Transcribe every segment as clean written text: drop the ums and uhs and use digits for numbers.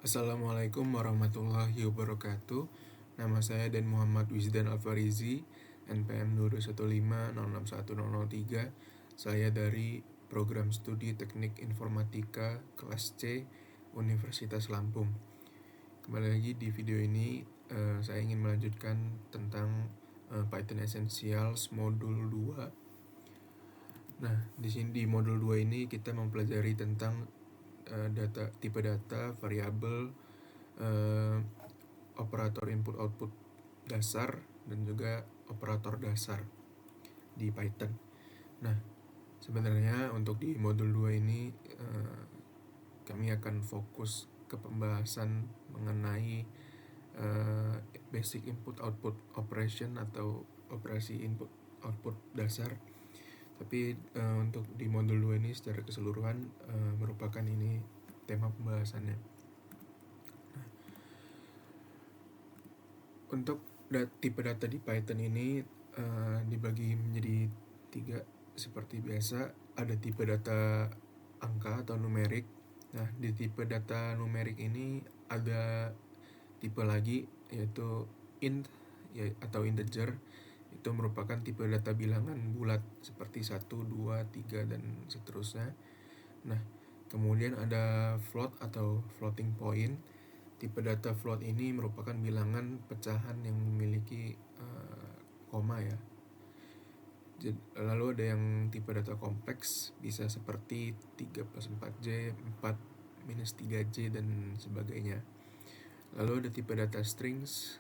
Assalamualaikum warahmatullahi wabarakatuh. Nama saya Dan Muhammad Wisdan Alfarizi, NPM 215061003. Saya dari Program Studi Teknik Informatika kelas C Universitas Lampung. Kembali lagi di video ini, saya ingin melanjutkan tentang Python Essentials modul 2. Nah, di sini di modul 2 ini kita mempelajari tentang tipe data, variabel, operator input output dasar, dan juga operator dasar di Python. Nah, sebenarnya untuk di modul 2 ini kami akan fokus ke pembahasan mengenai basic input output operation atau operasi input output dasar. Tapi untuk di modul 2 ini secara keseluruhan merupakan ini tema pembahasannya. Untuk tipe data di Python ini dibagi menjadi 3 seperti biasa. Ada tipe data angka atau numerik. Nah, di tipe data numerik ini ada tipe lagi, yaitu int atau integer. Itu merupakan tipe data bilangan bulat seperti 1, 2, 3, dan seterusnya. Nah, kemudian ada float atau floating point. Tipe data float ini merupakan bilangan pecahan yang memiliki koma ya. Lalu ada yang tipe data kompleks, bisa seperti 3 plus 4J, 4 minus 3J, dan sebagainya. Lalu ada tipe data strings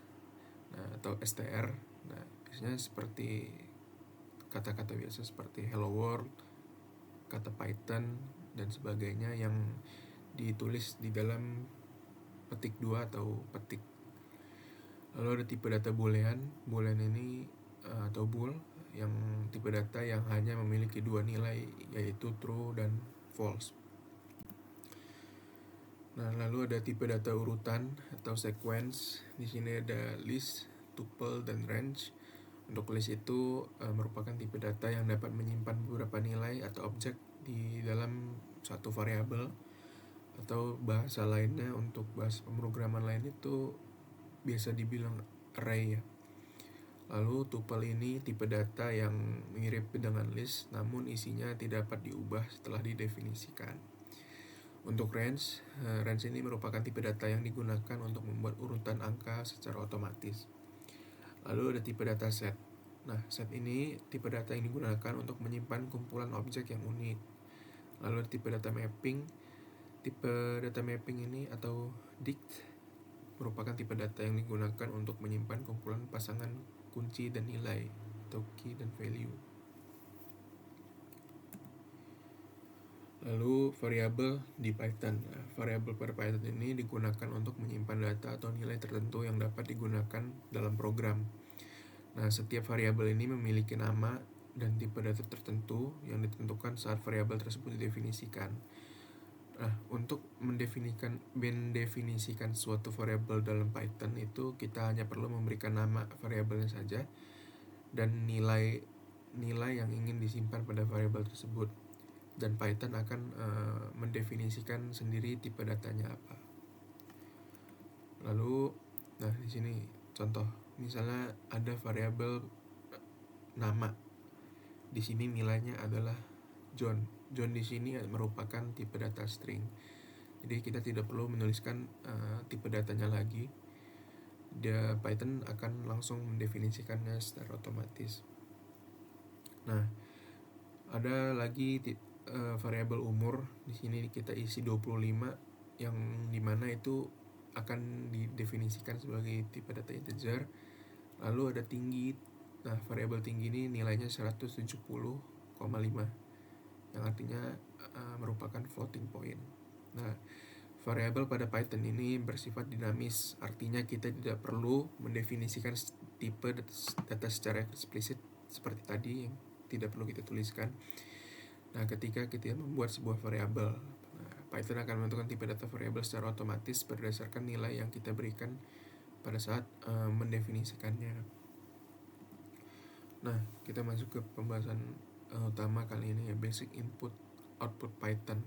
atau str. Nah, biasanya seperti kata-kata biasa seperti hello world, kata Python, dan sebagainya yang ditulis di dalam petik 2 atau petik. Lalu ada tipe data boolean. Boolean ini atau bool yang tipe data yang hanya memiliki 2 nilai, yaitu true dan false. Nah, lalu ada tipe data urutan atau sequence. Di sini ada list, tuple, dan range. Untuk list itu merupakan tipe data yang dapat menyimpan beberapa nilai atau objek di dalam satu variabel, atau bahasa lainnya untuk bahasa pemrograman lain itu biasa dibilang array ya. Lalu tuple ini tipe data yang mirip dengan list, namun isinya tidak dapat diubah setelah didefinisikan. Untuk range ini merupakan tipe data yang digunakan untuk membuat urutan angka secara otomatis. Lalu ada tipe data set. Nah, set ini tipe data yang digunakan untuk menyimpan kumpulan objek yang unik. Lalu ada tipe data mapping. Tipe data mapping ini atau dict merupakan tipe data yang digunakan untuk menyimpan kumpulan pasangan kunci dan nilai atau key dan value. Lalu variabel di Python. Variabel pada Python ini digunakan untuk menyimpan data atau nilai tertentu yang dapat digunakan dalam program. Nah, setiap variabel ini memiliki nama dan tipe data tertentu yang ditentukan saat variabel tersebut didefinisikan. Nah, untuk mendefinisikan suatu variabel dalam Python itu kita hanya perlu memberikan nama variabelnya saja dan nilai yang ingin disimpan pada variabel tersebut, dan Python akan mendefinisikan sendiri tipe datanya apa. Lalu, nah di sini contoh, misalnya ada variabel nama. Di sini nilainya adalah John. John di sini merupakan tipe data string. Jadi kita tidak perlu menuliskan tipe datanya lagi. Python akan langsung mendefinisikannya secara otomatis. Nah, ada lagi variabel umur. Di sini kita isi 25, yang dimana itu akan didefinisikan sebagai tipe data integer. Lalu ada tinggi. Nah, variabel tinggi ini nilainya 170,5, yang artinya merupakan floating point. Nah, variabel pada Python ini bersifat dinamis, artinya kita tidak perlu mendefinisikan tipe data secara eksplisit seperti tadi yang tidak perlu kita tuliskan. Nah, ketika kita membuat sebuah variabel, Python akan menentukan tipe data variabel secara otomatis berdasarkan nilai yang kita berikan pada saat mendefinisikannya. Nah, kita masuk ke pembahasan utama kali ini ya, basic input output Python.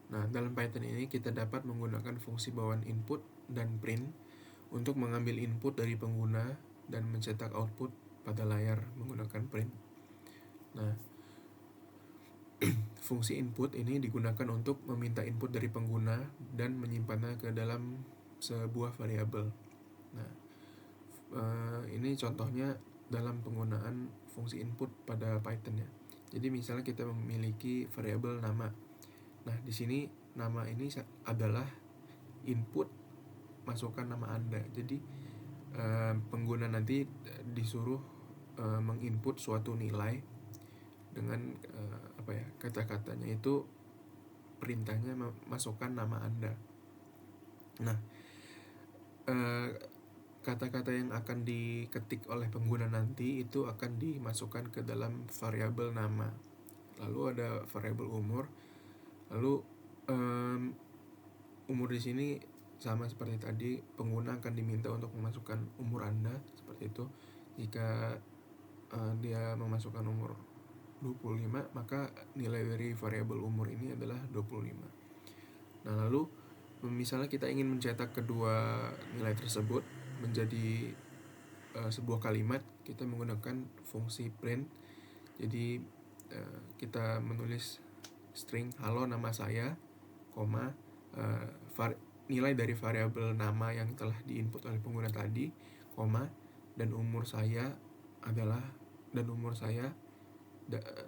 Nah, dalam Python ini kita dapat menggunakan fungsi bawaan input dan print untuk mengambil input dari pengguna dan mencetak output pada layar menggunakan print. Nah, fungsi input ini digunakan untuk meminta input dari pengguna dan menyimpannya ke dalam sebuah variabel. Nah, ini contohnya dalam penggunaan fungsi input pada Python ya. Jadi misalnya kita memiliki variabel nama. Nah, di sini nama ini adalah input masukkan nama Anda. Jadi pengguna nanti disuruh menginput suatu nilai dengan kata-katanya itu perintahnya masukkan nama Anda. Nah, kata-kata yang akan diketik oleh pengguna nanti itu akan dimasukkan ke dalam variabel nama. Lalu ada variabel umur. Lalu umur di sini sama seperti tadi, pengguna akan diminta untuk memasukkan umur Anda seperti itu. Jika dia memasukkan umur 25, maka nilai dari variabel umur ini adalah 25. Nah, lalu misalnya kita ingin mencetak kedua nilai tersebut menjadi sebuah kalimat, kita menggunakan fungsi print. Jadi kita menulis string halo nama saya, koma nilai dari variabel nama yang telah diinput oleh pengguna tadi, koma, dan umur saya adalah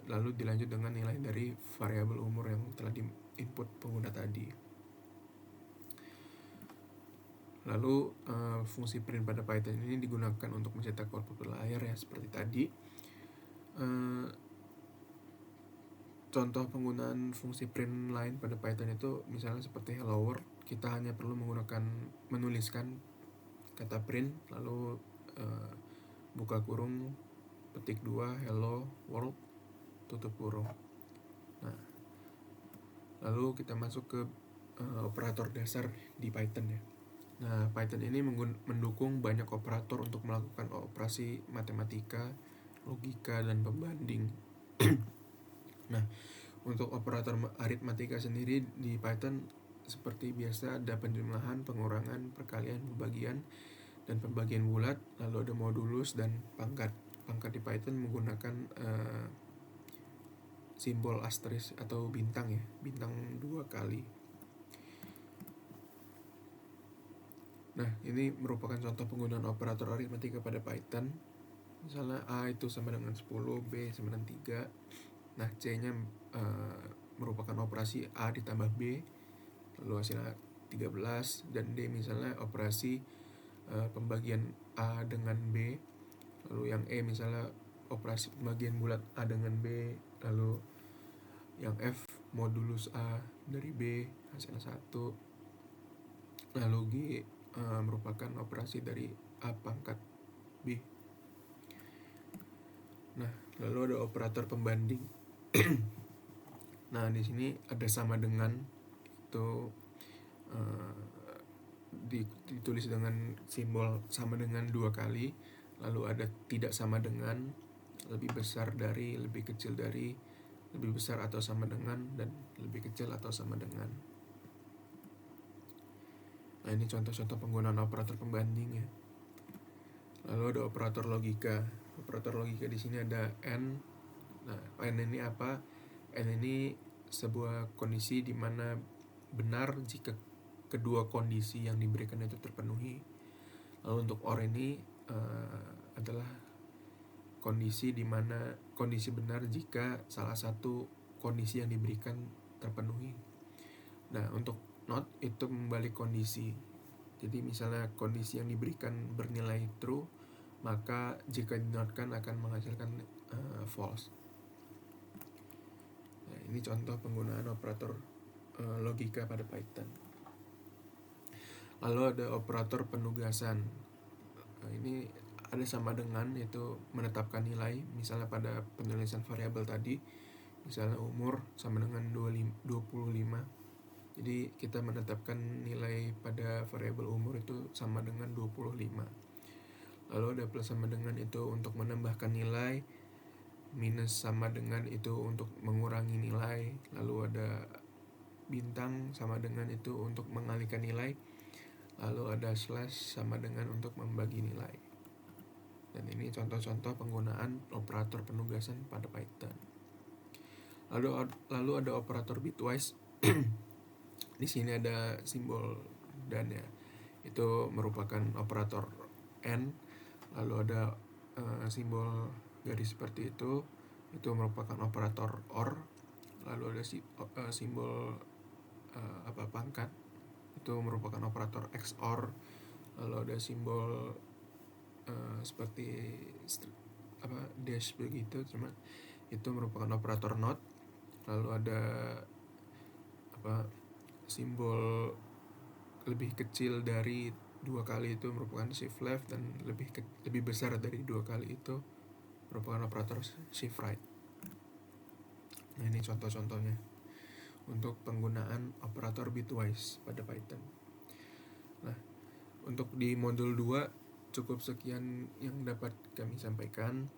lalu dilanjut dengan nilai dari variabel umur yang telah diinput pengguna tadi. Lalu fungsi print pada Python ini digunakan untuk mencetak output layar ya seperti tadi. Contoh penggunaan fungsi print lain pada Python itu misalnya seperti hello world. Kita hanya perlu menuliskan kata print, lalu buka kurung, petik 2 hello world, tutup kurung. Nah, lalu kita masuk ke operator dasar di Python ya. Nah, Python ini mendukung banyak operator untuk melakukan operasi matematika, logika, dan pembanding. Nah, untuk operator aritmatika sendiri di Python seperti biasa ada penjumlahan, pengurangan, perkalian, pembagian, dan pembagian bulat. Lalu ada modulus dan pangkat. Pangkat di Python menggunakan simbol asterisk atau bintang ya, bintang 2 kali. Nah, ini merupakan contoh penggunaan operator aritmatika pada Python. Misalnya A itu sama dengan 10, B sama dengan 3. Nah, C-nya merupakan operasi A ditambah B, lalu hasilnya 13, dan D misalnya operasi pembagian A dengan B, lalu yang E misalnya operasi pembagian bulat A dengan B, lalu yang F modulus A dari B hasilnya 1, lalu G merupakan operasi dari A pangkat B. Nah, lalu ada operator pembanding. Nah, di sini ada sama dengan itu ditulis dengan simbol sama dengan 2 kali, lalu ada tidak sama dengan, lebih besar dari, lebih kecil dari, lebih besar atau sama dengan, dan lebih kecil atau sama dengan. Nah, ini contoh-contoh penggunaan operator pembanding ya. Lalu ada operator logika. Operator logika di sini ada AND. Nah, AND ini apa? AND ini sebuah kondisi di mana benar jika kedua kondisi yang diberikan itu terpenuhi. Lalu untuk OR ini adalah kondisi di mana kondisi benar jika salah satu kondisi yang diberikan terpenuhi. Nah, untuk NOT itu membalik kondisi. Jadi misalnya kondisi yang diberikan bernilai true, maka jika dinotkan akan menghasilkan false. Nah, ini contoh penggunaan operator logika pada Python. Lalu ada operator penugasan. Nah, ini ada sama dengan, yaitu menetapkan nilai. Misalnya pada penulisan variabel tadi, misalnya umur sama dengan 25. Jadi kita menetapkan nilai pada variabel umur itu sama dengan 25. Lalu ada plus sama dengan itu untuk menambahkan nilai, minus sama dengan itu untuk mengurangi nilai. Lalu ada bintang sama dengan itu untuk mengalihkan nilai, lalu ada slash sama dengan untuk membagi nilai. Dan ini contoh-contoh penggunaan operator penugasan pada Python. Lalu ada operator bitwise. Di sini ada simbol dan ya, itu merupakan operator AND. Lalu ada simbol garis seperti itu merupakan operator OR. Lalu ada simbol pangkat, itu merupakan operator XOR. Lalu ada simbol seperti dash begitu, cuma itu merupakan operator NOT. Lalu ada simbol lebih kecil dari 2 kali itu merupakan shift left, dan lebih besar dari 2 kali itu merupakan operator shift right. Nah, ini contoh-contohnya untuk penggunaan operator bitwise pada Python. Nah, untuk di modul 2 cukup sekian yang dapat kami sampaikan.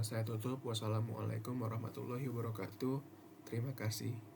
Saya tutup. Wassalamualaikum warahmatullahi wabarakatuh. Terima kasih.